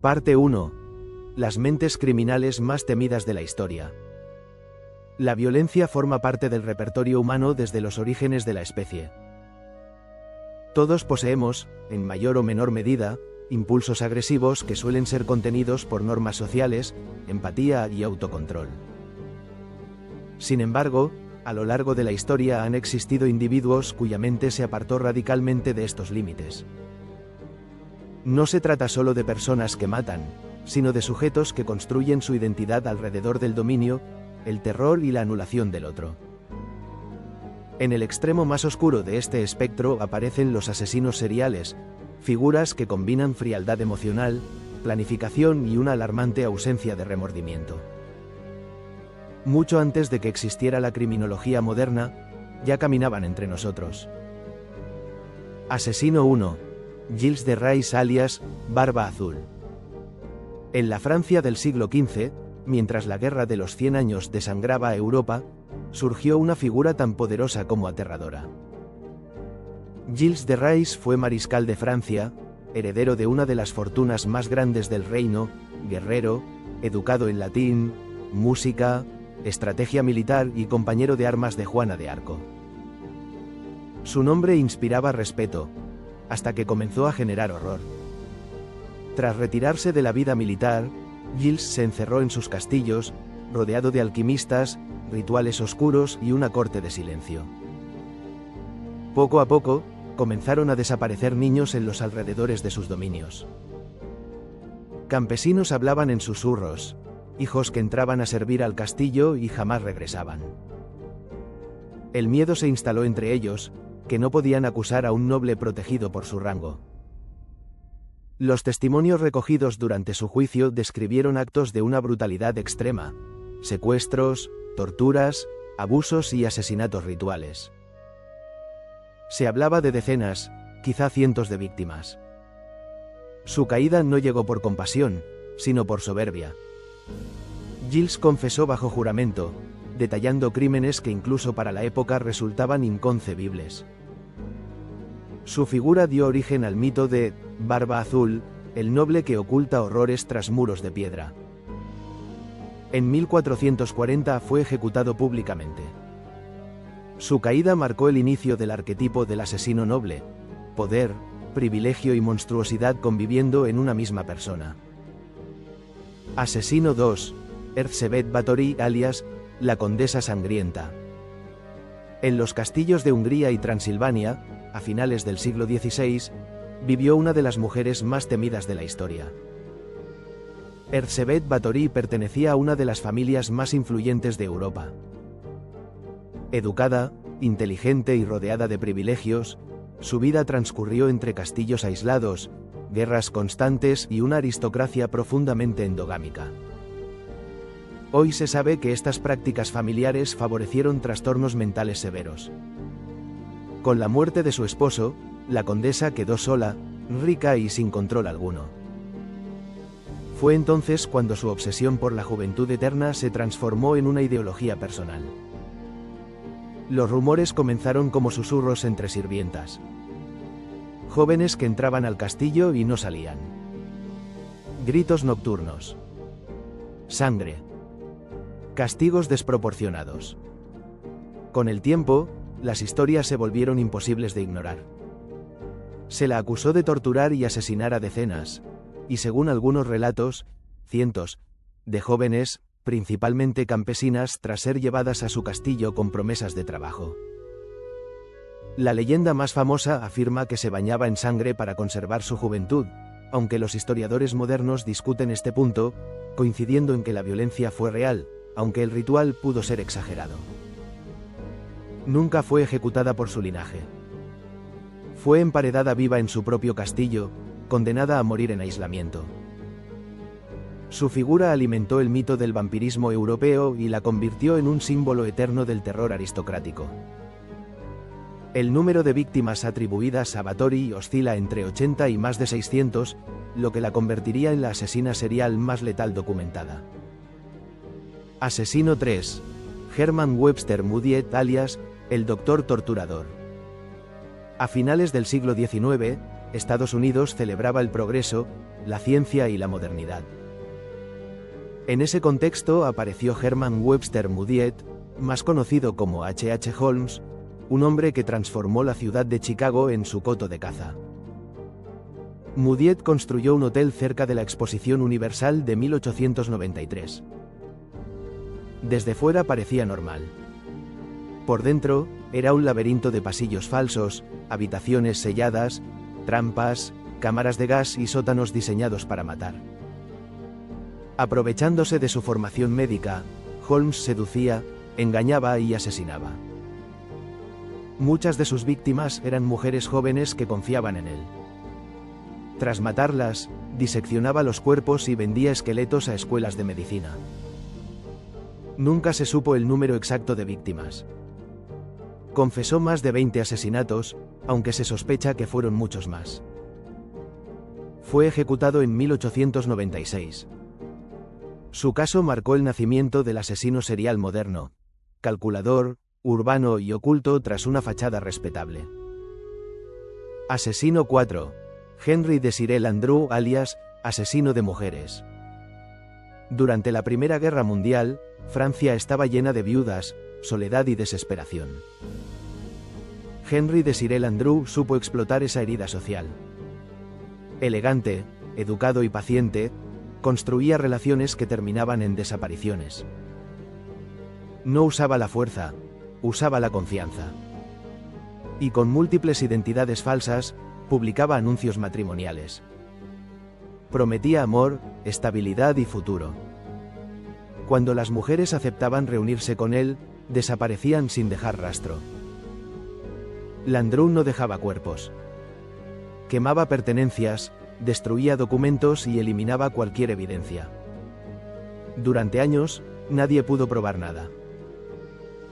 Parte 1. Las mentes criminales más temidas de la historia. La violencia forma parte del repertorio humano desde los orígenes de la especie. Todos poseemos, en mayor o menor medida, impulsos agresivos que suelen ser contenidos por normas sociales, empatía y autocontrol. Sin embargo, a lo largo de la historia han existido individuos cuya mente se apartó radicalmente de estos límites. No se trata solo de personas que matan, sino de sujetos que construyen su identidad alrededor del dominio, el terror y la anulación del otro. En el extremo más oscuro de este espectro aparecen los asesinos seriales, figuras que combinan frialdad emocional, planificación y una alarmante ausencia de remordimiento. Mucho antes de que existiera la criminología moderna, ya caminaban entre nosotros. Asesino 1. Gilles de Rais alias Barba Azul. En la Francia del siglo XV, mientras la Guerra de los 100 años desangraba a Europa, surgió una figura tan poderosa como aterradora. Gilles de Rais fue mariscal de Francia, heredero de una de las fortunas más grandes del reino, guerrero, educado en latín, música, estrategia militar y compañero de armas de Juana de Arco. Su nombre inspiraba respeto, hasta que comenzó a generar horror. Tras retirarse de la vida militar, Gilles se encerró en sus castillos, rodeado de alquimistas, rituales oscuros y una corte de silencio. Poco a poco, comenzaron a desaparecer niños en los alrededores de sus dominios. Campesinos hablaban en susurros, hijos que entraban a servir al castillo y jamás regresaban. El miedo se instaló entre ellos, que no podían acusar a un noble protegido por su rango. Los testimonios recogidos durante su juicio describieron actos de una brutalidad extrema, secuestros, torturas, abusos y asesinatos rituales. Se hablaba de decenas, quizá cientos de víctimas. Su caída no llegó por compasión, sino por soberbia. Gilles confesó bajo juramento, detallando crímenes que incluso para la época resultaban inconcebibles. Su figura dio origen al mito de Barba Azul, el noble que oculta horrores tras muros de piedra. En 1440 fue ejecutado públicamente. Su caída marcó el inicio del arquetipo del asesino noble, poder, privilegio y monstruosidad conviviendo en una misma persona. Asesino 2. Erzsébet Báthory alias la Condesa Sangrienta. En los castillos de Hungría y Transilvania, a finales del siglo XVI, vivió una de las mujeres más temidas de la historia. Erzsébet Báthory pertenecía a una de las familias más influyentes de Europa. Educada, inteligente y rodeada de privilegios, su vida transcurrió entre castillos aislados, guerras constantes y una aristocracia profundamente endogámica. Hoy se sabe que estas prácticas familiares favorecieron trastornos mentales severos. Con la muerte de su esposo, la condesa quedó sola, rica y sin control alguno. Fue entonces cuando su obsesión por la juventud eterna se transformó en una ideología personal. Los rumores comenzaron como susurros entre sirvientas. Jóvenes que entraban al castillo y no salían. Gritos nocturnos. Sangre. Castigos desproporcionados. Con el tiempo, las historias se volvieron imposibles de ignorar. Se la acusó de torturar y asesinar a decenas, y según algunos relatos, cientos, de jóvenes, principalmente campesinas, tras ser llevadas a su castillo con promesas de trabajo. La leyenda más famosa afirma que se bañaba en sangre para conservar su juventud, aunque los historiadores modernos discuten este punto, coincidiendo en que la violencia fue real, aunque el ritual pudo ser exagerado. Nunca fue ejecutada por su linaje. Fue emparedada viva en su propio castillo, condenada a morir en aislamiento. Su figura alimentó el mito del vampirismo europeo y la convirtió en un símbolo eterno del terror aristocrático. El número de víctimas atribuidas a Báthory oscila entre 80 y más de 600, lo que la convertiría en la asesina serial más letal documentada. Asesino 3. Hermann Webster Mudiet alias el Doctor Torturador. A finales del siglo XIX, Estados Unidos celebraba el progreso, la ciencia y la modernidad. En ese contexto apareció Herman Webster Mudgett, más conocido como H. H. Holmes, un hombre que transformó la ciudad de Chicago en su coto de caza. Mudgett construyó un hotel cerca de la Exposición Universal de 1893. Desde fuera parecía normal. Por dentro, era un laberinto de pasillos falsos, habitaciones selladas, trampas, cámaras de gas y sótanos diseñados para matar. Aprovechándose de su formación médica, Holmes seducía, engañaba y asesinaba. Muchas de sus víctimas eran mujeres jóvenes que confiaban en él. Tras matarlas, diseccionaba los cuerpos y vendía esqueletos a escuelas de medicina. Nunca se supo el número exacto de víctimas. Confesó más de 20 asesinatos, aunque se sospecha que fueron muchos más. Fue ejecutado en 1896. Su caso marcó el nacimiento del asesino serial moderno, calculador, urbano y oculto tras una fachada respetable. Asesino 4. Henry Desiré Landru, alias asesino de mujeres. Durante la Primera Guerra Mundial, Francia estaba llena de viudas, soledad y desesperación. Henry Desiré Landru supo explotar esa herida social. Elegante, educado y paciente, construía relaciones que terminaban en desapariciones. No usaba la fuerza, usaba la confianza. Y con múltiples identidades falsas, publicaba anuncios matrimoniales. Prometía amor, estabilidad y futuro. Cuando las mujeres aceptaban reunirse con él, desaparecían sin dejar rastro. Landru no dejaba cuerpos. Quemaba pertenencias, destruía documentos y eliminaba cualquier evidencia. Durante años, nadie pudo probar nada.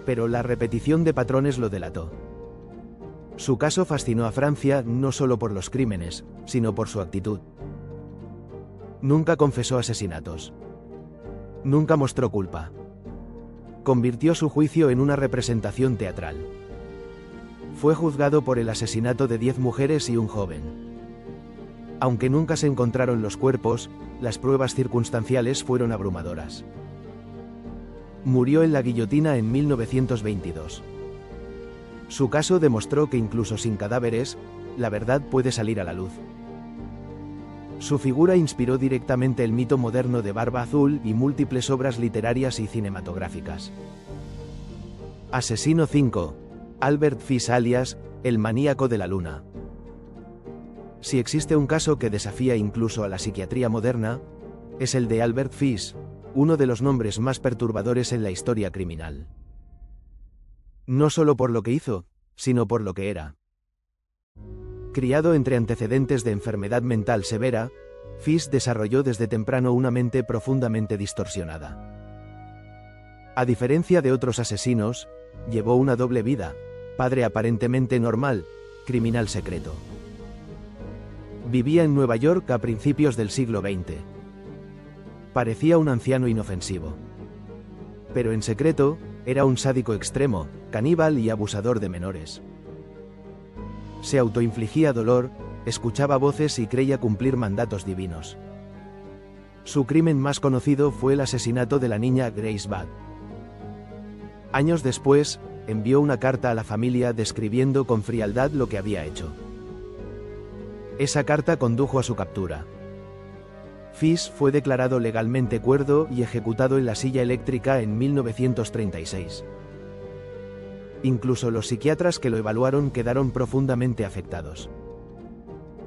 Pero la repetición de patrones lo delató. Su caso fascinó a Francia no solo por los crímenes, sino por su actitud. Nunca confesó asesinatos. Nunca mostró culpa. Convirtió su juicio en una representación teatral. Fue juzgado por el asesinato de 10 mujeres y un joven. Aunque nunca se encontraron los cuerpos, las pruebas circunstanciales fueron abrumadoras. Murió en la guillotina en 1922. Su caso demostró que incluso sin cadáveres, la verdad puede salir a la luz. Su figura inspiró directamente el mito moderno de Barba Azul y múltiples obras literarias y cinematográficas. Asesino 5. Albert Fish alias, el maníaco de la luna. Si existe un caso que desafía incluso a la psiquiatría moderna, es el de Albert Fish, uno de los nombres más perturbadores en la historia criminal. No solo por lo que hizo, sino por lo que era. Criado entre antecedentes de enfermedad mental severa, Fish desarrolló desde temprano una mente profundamente distorsionada. A diferencia de otros asesinos, llevó una doble vida: padre aparentemente normal, criminal secreto. Vivía en Nueva York a principios del siglo XX. Parecía un anciano inofensivo. Pero en secreto, era un sádico extremo, caníbal y abusador de menores. Se autoinfligía dolor, escuchaba voces y creía cumplir mandatos divinos. Su crimen más conocido fue el asesinato de la niña Grace Budd. Años después, envió una carta a la familia describiendo con frialdad lo que había hecho. Esa carta condujo a su captura. Fish fue declarado legalmente cuerdo y ejecutado en la silla eléctrica en 1936. Incluso los psiquiatras que lo evaluaron quedaron profundamente afectados.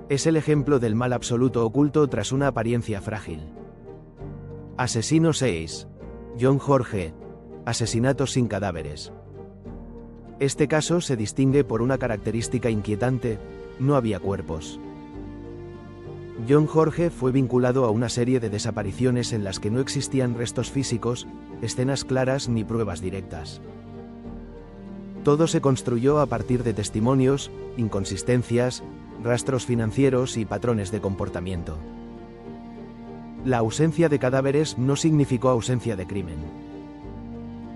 Es el ejemplo del mal absoluto oculto tras una apariencia frágil. Asesino 6. John Jorge. Asesinatos sin cadáveres. Este caso se distingue por una característica inquietante: no había cuerpos. John Jorge fue vinculado a una serie de desapariciones en las que no existían restos físicos, escenas claras ni pruebas directas. Todo se construyó a partir de testimonios, inconsistencias, rastros financieros y patrones de comportamiento. La ausencia de cadáveres no significó ausencia de crimen.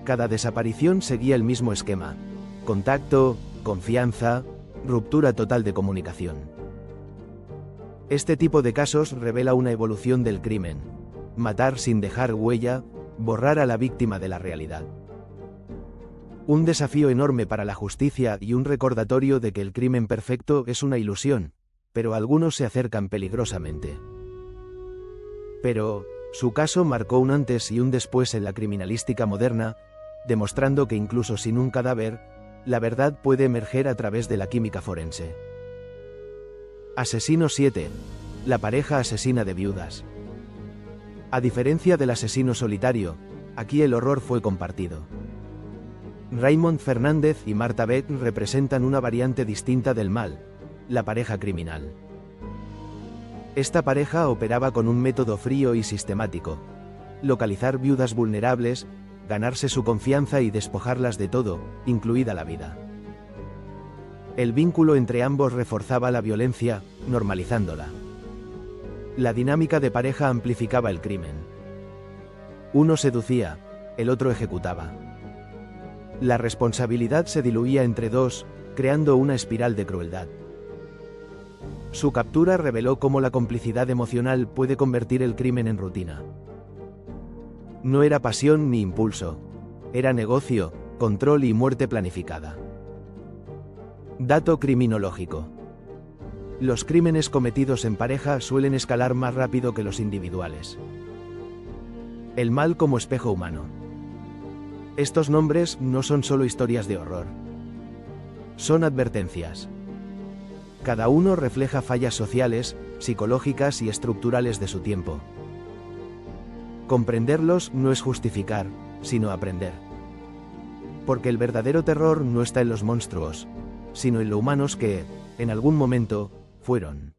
Cada desaparición seguía el mismo esquema: contacto, confianza, ruptura total de comunicación. Este tipo de casos revela una evolución del crimen. Matar sin dejar huella, borrar a la víctima de la realidad. Un desafío enorme para la justicia y un recordatorio de que el crimen perfecto es una ilusión, pero algunos se acercan peligrosamente. Pero, su caso marcó un antes y un después en la criminalística moderna, demostrando que incluso sin un cadáver, la verdad puede emerger a través de la química forense. Asesino 7. La pareja asesina de viudas. A diferencia del asesino solitario, aquí el horror fue compartido. Raymond Fernández y Marta Beck representan una variante distinta del mal, la pareja criminal. Esta pareja operaba con un método frío y sistemático: localizar viudas vulnerables, ganarse su confianza y despojarlas de todo, incluida la vida. El vínculo entre ambos reforzaba la violencia, normalizándola. La dinámica de pareja amplificaba el crimen. Uno seducía, el otro ejecutaba. La responsabilidad se diluía entre dos, creando una espiral de crueldad. Su captura reveló cómo la complicidad emocional puede convertir el crimen en rutina. No era pasión ni impulso. Era negocio, control y muerte planificada. Dato criminológico. Los crímenes cometidos en pareja suelen escalar más rápido que los individuales. El mal como espejo humano. Estos nombres no son solo historias de horror. Son advertencias. Cada uno refleja fallas sociales, psicológicas y estructurales de su tiempo. Comprenderlos no es justificar, sino aprender. Porque el verdadero terror no está en los monstruos, sino en lo humanos que, en algún momento, fueron.